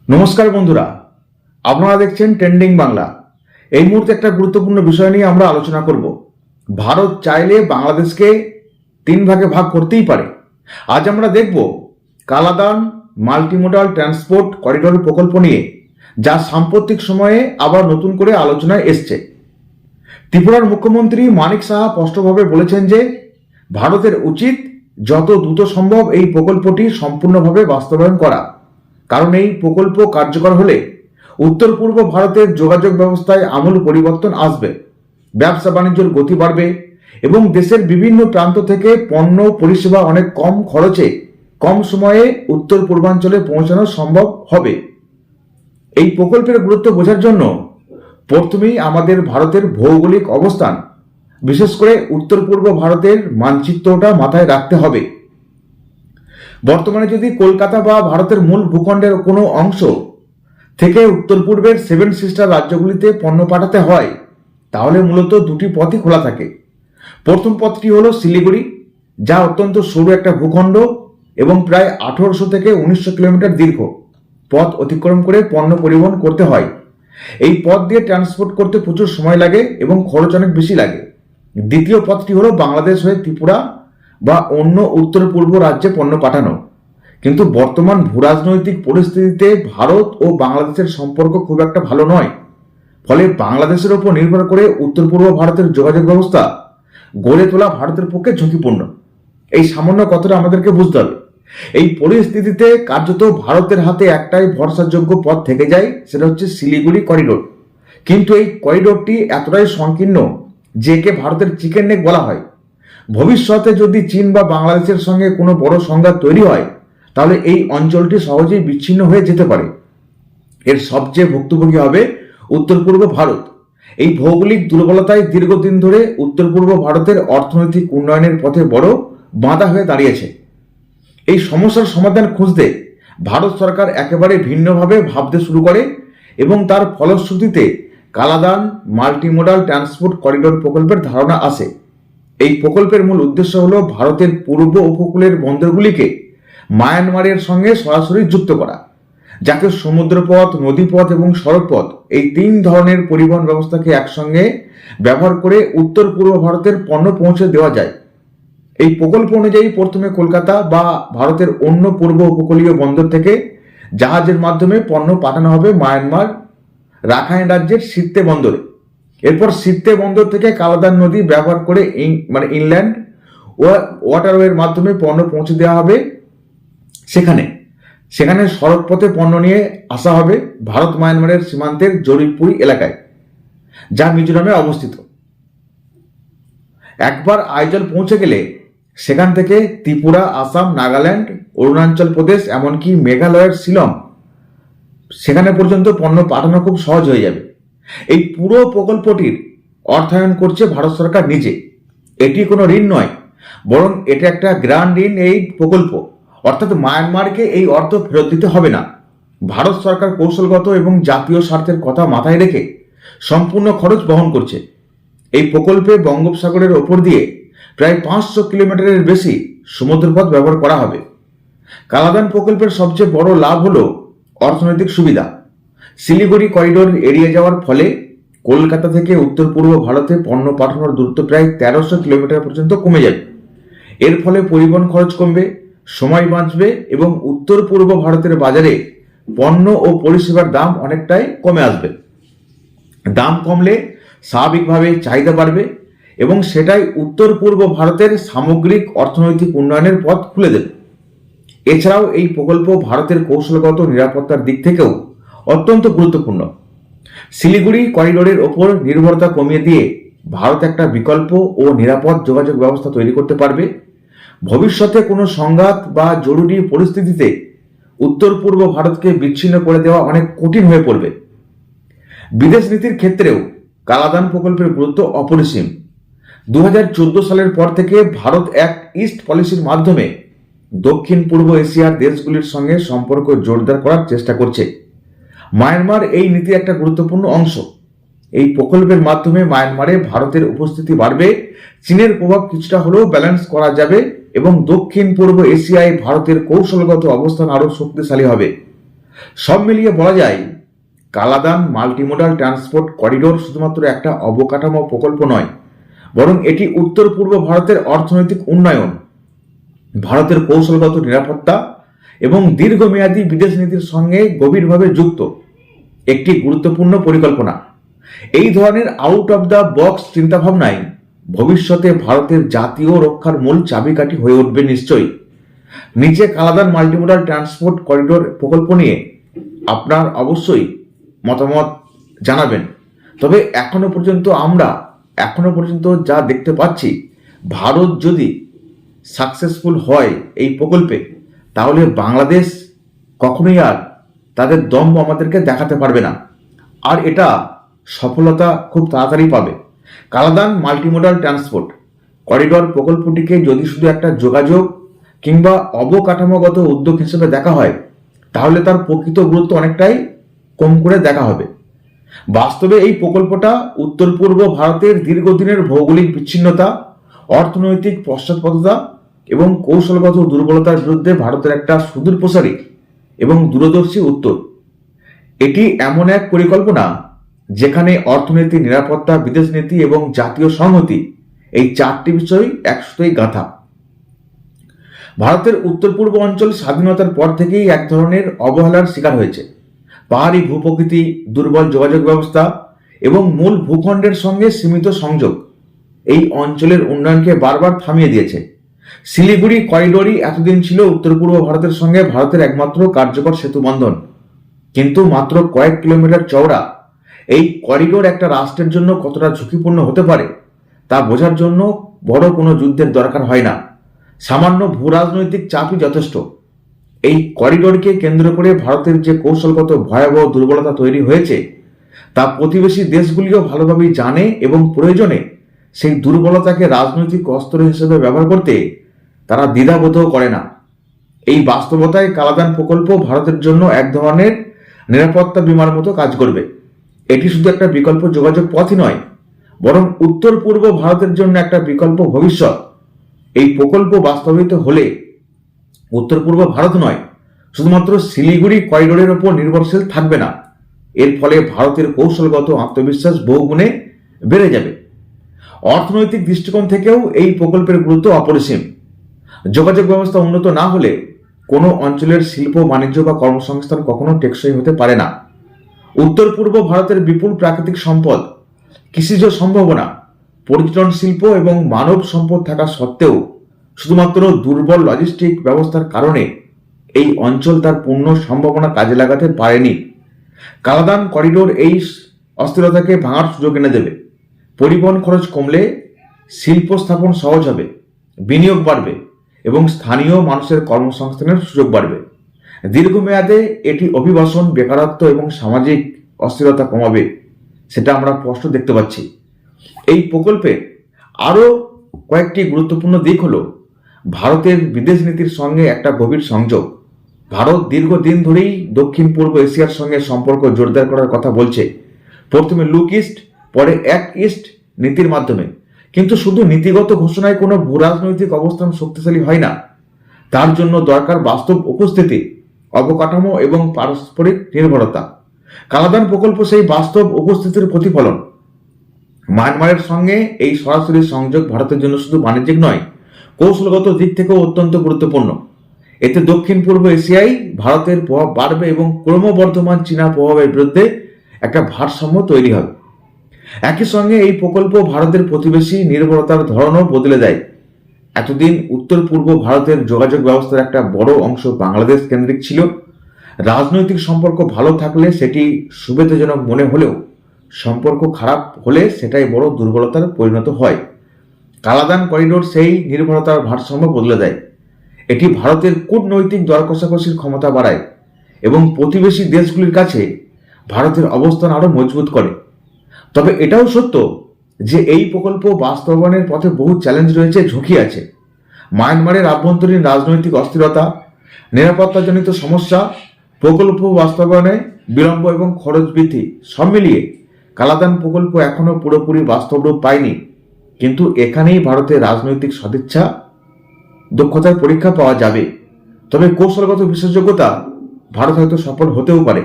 নমস্কার বন্ধুরা, আপনারা দেখছেন ট্রেন্ডিং বাংলা। এই মুহূর্তে একটা গুরুত্বপূর্ণ বিষয় নিয়ে আমরা আলোচনা করব। ভারত চাইলে বাংলাদেশকে তিন ভাগে ভাগ করতেই পারে। আজ আমরা দেখব কালাদান মাল্টিমোডাল ট্রান্সপোর্ট করিডোর প্রকল্প নিয়ে, যা সাম্প্রতিক সময়ে আবার নতুন করে আলোচনায় এসছে। ত্রিপুরার মুখ্যমন্ত্রী মানিক সাহা স্পষ্টভাবে বলেছেন যে ভারতের উচিত যত দ্রুত সম্ভব এই প্রকল্পটি সম্পূর্ণভাবে বাস্তবায়ন করা, কারণ এই প্রকল্প কার্যকর হলে উত্তর পূর্ব ভারতের যোগাযোগ ব্যবস্থায় আমূল পরিবর্তন আসবে, ব্যবসা বাণিজ্যের গতি বাড়বে এবং দেশের বিভিন্ন প্রান্ত থেকে পণ্য পরিষেবা অনেক কম খরচে কম সময়ে উত্তর পূর্বাঞ্চলে পৌঁছানো সম্ভব হবে। এই প্রকল্পের গুরুত্ব বোঝার জন্য প্রথমেই আমাদের ভারতের ভৌগোলিক অবস্থান, বিশেষ করে উত্তর পূর্ব ভারতের মানচিত্রটা মাথায় রাখতে হবে। বর্তমানে যদি কলকাতা বা ভারতের মূল ভূখণ্ডের কোনো অংশ থেকে উত্তর পূর্বের সেভেন সিস্টার রাজ্যগুলিতে পণ্য পাঠাতে হয়, তাহলে মূলত দুটি পথই খোলা থাকে। প্রথম পথটি হলো শিলিগুড়ি, যা অত্যন্ত সরু একটা ভূখণ্ড এবং প্রায় 1800 থেকে 1900 কিলোমিটার দীর্ঘ পথ অতিক্রম করে পণ্য পরিবহন করতে হয়। এই পথ দিয়ে ট্রান্সপোর্ট করতে প্রচুর সময় লাগে এবং খরচ অনেক বেশি লাগে। দ্বিতীয় পথটি হলো বাংলাদেশ হয়ে ত্রিপুরা বা অন্য উত্তর পূর্ব রাজ্যে পণ্য পাঠানো। কিন্তু বর্তমান ভূরাজনৈতিক পরিস্থিতিতে ভারত ও বাংলাদেশের সম্পর্ক খুব একটা ভালো নয়, ফলে বাংলাদেশের উপর নির্ভর করে উত্তর পূর্ব ভারতের যোগাযোগ ব্যবস্থা গড়ে তোলা ভারতের পক্ষে ঝুঁকিপূর্ণ। এই সামান্য কথাটা আমাদেরকে বুঝতে হবে। এই পরিস্থিতিতে কার্যত ভারতের হাতে একটাই ভরসাযোগ্য পথ থেকে যায়, সেটা হচ্ছে শিলিগুড়ি করিডোর। কিন্তু এই করিডোরটি এতটাই সংকীর্ণ যে একে ভারতের চিকেন নেক বলা হয়। ভবিষ্যতে যদি চীন বা বাংলাদেশের সঙ্গে কোনো বড় সংঘাত তৈরি হয়, তাহলে এই অঞ্চলটি সহজেই বিচ্ছিন্ন হয়ে যেতে পারে। এর সবচেয়ে ভুক্তভোগী হবে উত্তর পূর্ব ভারত। এই ভৌগোলিক দুর্বলতায় দীর্ঘদিন ধরে উত্তর পূর্ব ভারতের অর্থনৈতিক উন্নয়নের পথে বড় বাধা হয়ে দাঁড়িয়েছে। এই সমস্যার সমাধান খুঁজতে ভারত সরকার একেবারে ভিন্নভাবে ভাবতে শুরু করে এবং তার ফলশ্রুতিতে কালাদান মাল্টিমোডাল ট্রান্সপোর্ট করিডোর প্রকল্পের ধারণা আসে। এই প্রকল্পের মূল উদ্দেশ্য হলো ভারতের পূর্ব উপকূলের বন্দরগুলিকে মায়ানমারের সঙ্গে সরাসরি যুক্ত করা, যাতে সমুদ্রপথ, নদীপথ এবং সড়কপথ এই তিন ধরনের পরিবহন ব্যবস্থাকে একসঙ্গে ব্যবহার করে উত্তর পূর্ব ভারতের পণ্য পৌঁছে দেওয়া যায়। এই প্রকল্প অনুযায়ী প্রথমে কলকাতা বা ভারতের অন্য পূর্ব উপকূলীয় বন্দর থেকে জাহাজের মাধ্যমে পণ্য পাঠানো হবে মায়ানমার রাখাইন রাজ্যের সিত্তে বন্দরে। এরপর সিত্তে বন্দর থেকে কালাদান নদী ব্যবহার করে ইনল্যান্ড ওয়াটারওয়ের মাধ্যমে পণ্য পৌঁছে দেওয়া হবে সেখানে সড়ক পথে পণ্য নিয়ে আসা হবে ভারত মায়ানমারের সীমান্তের জরিপুরি এলাকায়, যা মিজোরামে অবস্থিত। একবার আইজল পৌঁছে গেলে সেখান থেকে ত্রিপুরা, আসাম, নাগাল্যান্ড, অরুণাচল প্রদেশ, এমনকি মেঘালয়ের শিলং, সেখানে পর্যন্ত পণ্য পাঠানো খুব সহজ হয়ে যাবে। এই পুরো প্রকল্পটির অর্থায়ন করছে ভারত সরকার নিজে। এটি কোনো ঋণ নয়, বরং এটা একটা গ্র্যান্ড ইন এইড প্রকল্প, অর্থাৎ মায়ানমারকে এই অর্থ ফেরত দিতে হবে না। ভারত সরকার কৌশলগত এবং জাতীয় স্বার্থের কথা মাথায় রেখে সম্পূর্ণ খরচ বহন করছে। এই প্রকল্পে বঙ্গোপসাগরের ওপর দিয়ে প্রায় 500 কিলোমিটারের বেশি সমুদ্রপথ ব্যবহার করা হবে। কালাদান প্রকল্পের সবচেয়ে বড় লাভ হলো অর্থনৈতিক সুবিধা। শিলিগুড়ি করিডোর এড়িয়ে যাওয়ার ফলে কলকাতা থেকে উত্তর পূর্ব ভারতে পণ্য পাঠানোর দূরত্ব প্রায় 1300 কিলোমিটার পর্যন্ত কমে যাবে। এর ফলে পরিবহন খরচ কমবে, সময় বাঁচবে এবং উত্তর পূর্ব ভারতের বাজারে পণ্য ও পরিষেবার দাম অনেকটাই কমে আসবে। দাম কমলে স্বাভাবিকভাবে চাহিদা বাড়বে এবং সেটাই উত্তর পূর্ব ভারতের সামগ্রিক অর্থনৈতিক উন্নয়নের পথ খুলে দেবে। এছাড়াও এই প্রকল্প ভারতের কৌশলগত নিরাপত্তার দিক থেকেও অত্যন্ত গুরুত্বপূর্ণ। শিলিগুড়ি করিডোরের ওপর নির্ভরতা কমিয়ে দিয়ে ভারত একটা বিকল্প ও নিরাপদ যোগাযোগ ব্যবস্থা তৈরি করতে পারবে। ভবিষ্যতে কোনো সংঘাত বা জরুরি পরিস্থিতিতে উত্তর পূর্ব ভারতকে বিচ্ছিন্ন করে দেওয়া অনেক কঠিন হয়ে পড়বে। বিদেশ নীতির ক্ষেত্রেও কালাদান প্রকল্পের গুরুত্ব অপরিসীম। 2014 সালের পর থেকে ভারত অ্যাক্ট ইস্ট পলিসির মাধ্যমে দক্ষিণ পূর্ব এশিয়ার দেশগুলির সঙ্গে সম্পর্ক জোরদার করার চেষ্টা করছে। মায়ানমার এই নীতির একটা গুরুত্বপূর্ণ অংশ। এই প্রকল্পের মাধ্যমে মায়ানমারে ভারতের উপস্থিতি বাড়বে, চীনের প্রভাব কিছুটা হলেও ব্যালেন্স করা যাবে এবং দক্ষিণ পূর্ব এশিয়ায় ভারতের কৌশলগত অবস্থান আরও শক্তিশালী হবে। সব মিলিয়ে বলা যায়, কালাদান মাল্টিমোডাল ট্রান্সপোর্ট করিডোর শুধুমাত্র একটা অবকাঠামো প্রকল্প নয়, বরং এটি উত্তর পূর্ব ভারতের অর্থনৈতিক উন্নয়ন, ভারতের কৌশলগত নিরাপত্তা এবং দীর্ঘমেয়াদী বিদেশ নীতির সঙ্গে গভীরভাবে যুক্ত একটি গুরুত্বপূর্ণ পরিকল্পনা। এই ধরনের আউট অব দ্য বক্স চিন্তাভাবনাই ভবিষ্যতে ভারতের জাতীয় রক্ষার মূল চাবিকাঠি হয়ে উঠবে নিশ্চয়ই। নিচে কালাদান মাল্টিমোডাল ট্রান্সপোর্ট করিডোর প্রকল্প নিয়ে আপনার অবশ্যই মতামত জানাবেন। তবে এখনো পর্যন্ত যা দেখতে পাচ্ছি, ভারত যদি সাকসেসফুল হয় এই প্রকল্পে, তাহলে বাংলাদেশ কখনোই আর তাদের দম্ভ আমাদেরকে দেখাতে পারবে না, আর এটা সফলতা খুব তাড়াতাড়ি পাবে। কালাদান মাল্টিমোডাল ট্রান্সপোর্ট করিডোর প্রকল্পটিকে যদি শুধু একটা যোগাযোগ কিংবা অবকাঠামোগত উদ্যোগ হিসেবে দেখা হয়, তাহলে তার প্রকৃত গুরুত্ব অনেকটাই কম করে দেখা হবে। বাস্তবে এই প্রকল্পটা উত্তর পূর্ব ভারতের দীর্ঘদিনের ভৌগোলিক বিচ্ছিন্নতা, অর্থনৈতিক পশ্চাৎপদতা এবং কৌশলগত দুর্বলতার বিরুদ্ধে ভারতের একটা সুদূরপ্রসারী এবং দূরদর্শী উত্তর। এটি এমন এক পরিকল্পনা যেখানে অর্থনীতি, নিরাপত্তা, বিদেশ নীতি এবং জাতীয় সংহতি, এই চারটি বিষয় একসাথেই গাঁথা। ভারতের উত্তর পূর্ব অঞ্চল স্বাধীনতার পর থেকেই এক ধরনের অবহেলার শিকার হয়েছে। পাহাড়ি ভূপ্রকৃতি, দুর্বল যোগাযোগ ব্যবস্থা এবং মূল ভূখণ্ডের সঙ্গে সীমিত সংযোগ এই অঞ্চলের উন্নয়নকে বারবার থামিয়ে দিয়েছে। শিলিগুড়ি করিডোরই এতদিন ছিল উত্তর পূর্ব ভারতের সঙ্গে ভারতের একমাত্র কার্যকর সেতু বন্ধন, কিন্তু মাত্র কয়েক কিলোমিটার চওড়া এই করিডোর একটা রাষ্ট্রের জন্য কতটা ঝুঁকিপূর্ণ হতে পারে তা বোঝার জন্য বড় কোনো যুদ্ধের দরকার হয় না, সামান্য ভূরাজনৈতিক চাপই যথেষ্ট। এই করিডোরকে কেন্দ্র করে ভারতের যে কৌশলগত ভয়াবহ দুর্বলতা তৈরি হয়েছে, তা প্রতিবেশী দেশগুলিও ভালোভাবেই জানে এবং প্রয়োজনে সেই দুর্বলতাকে রাজনৈতিক অস্ত্র হিসেবে ব্যবহার করতে তারা দ্বিধাবোধও করে না। এই বাস্তবতায় কালাদান প্রকল্প ভারতের জন্য এক ধরনের নিরাপত্তা বিমার মতো কাজ করবে। এটি শুধু একটা বিকল্প যোগাযোগ পথই নয়, বরং উত্তর পূর্ব ভারতের জন্য একটা বিকল্প ভবিষ্যৎ। এই প্রকল্প বাস্তবায়িত হলে উত্তর পূর্ব ভারত নয়, শুধুমাত্র শিলিগুড়ি করিডোরের ওপর নির্ভরশীল থাকবে না। এর ফলে ভারতের কৌশলগত আত্মবিশ্বাস বহুগুণে বেড়ে যাবে। অর্থনৈতিক দৃষ্টিকোণ থেকেও এই প্রকল্পের গুরুত্ব অপরিসীম। যোগাযোগ ব্যবস্থা উন্নত না হলে কোনো অঞ্চলের শিল্প, বাণিজ্য বা কর্মসংস্থান কখনো টেকসই হতে পারে না। উত্তর পূর্ব ভারতের বিপুল প্রাকৃতিক সম্পদ, কৃষিজ সম্ভাবনা, পর্যটন শিল্প এবং মানব সম্পদ থাকা সত্ত্বেও শুধুমাত্র দুর্বল লজিস্টিক ব্যবস্থার কারণে এই অঞ্চল তার পূর্ণ সম্ভাবনা কাজে লাগাতে পারেনি। কালাদান করিডোর এই অস্থিরতাকে ভাঙার সুযোগ এনে দেবে। পরিবহন খরচ কমলে শিল্প স্থাপন সহজ হবে, বিনিয়োগ বাড়বে এবং স্থানীয় মানুষের কর্মসংস্থানের সুযোগ বাড়বে। দীর্ঘমেয়াদে এটি অভিবাসন, বেকারত্ব এবং সামাজিক অস্থিরতা কমাবে, সেটা আমরা স্পষ্ট দেখতে পাচ্ছি। এই প্রকল্পে আরও কয়েকটি গুরুত্বপূর্ণ দিক হলো ভারতের বিদেশ নীতির সঙ্গে একটা গভীর সংযোগ। ভারত দীর্ঘদিন ধরেই দক্ষিণ পূর্ব এশিয়ার সঙ্গে সম্পর্ক জোরদার করার কথা বলছে, প্রথমে লুক ইস্ট, পরে অ্যাক্ট ইস্ট নীতির মাধ্যমে। কিন্তু শুধু নীতিগত ঘোষণায় কোনো ভূরাজনৈতিক অবস্থান শক্তিশালী হয় না, তার জন্য দরকার বাস্তব উপস্থিতি, অবকাঠামো এবং পারস্পরিক নির্ভরতা। কালাদান প্রকল্প সেই বাস্তব উপস্থিতির প্রতিফলন। মায়ানমারের সঙ্গে এই সরাসরি সংযোগ ভারতের জন্য শুধু বাণিজ্যিক নয়, কৌশলগত দিক থেকেও অত্যন্ত গুরুত্বপূর্ণ। এতে দক্ষিণ পূর্ব এশিয়ায় ভারতের প্রভাব বাড়বে এবং ক্রমবর্ধমান চীনা প্রভাবের বিরুদ্ধে একটা ভারসাম্য তৈরি হবে। একই সঙ্গে এই প্রকল্প ভারতের প্রতিবেশী নির্ভরতার ধরনও বদলে দেয়। এতদিন উত্তর পূর্ব ভারতের যোগাযোগ ব্যবস্থার একটা বড় অংশ বাংলাদেশ কেন্দ্রিক ছিল। রাজনৈতিক সম্পর্ক ভালো থাকলে সেটি সুবিধাজনক মনে হলেও সম্পর্ক খারাপ হলে সেটাই বড় দুর্বলতার পরিণত হয়। কালাদান করিডোর সেই নির্ভরতার ভারসাম্য বদলে দেয়। এটি ভারতের কূটনৈতিক দর কষাকষির ক্ষমতা বাড়ায় এবং প্রতিবেশী দেশগুলির কাছে ভারতের অবস্থান আরও মজবুত করে। তবে এটাও সত্য যে এই প্রকল্প বাস্তবায়নের পথে বহু চ্যালেঞ্জ রয়েছে, ঝুঁকি আছে। মায়ানমারের আভ্যন্তরীণ রাজনৈতিক অস্থিরতা, নিরাপত্তাজনিত সমস্যা, প্রকল্প বাস্তবায়নে বিলম্ব এবং খরচ বৃদ্ধি, সব মিলিয়ে কালাদান প্রকল্প এখনো পুরোপুরি বাস্তব রূপ পায়নি। কিন্তু এখানেই ভারতের রাজনৈতিক সদিচ্ছা, দক্ষতার পরীক্ষা পাওয়া যাবে। তবে কৌশলগত বিশেষজ্ঞতা ভারত হয়তো সফল হতেও পারে।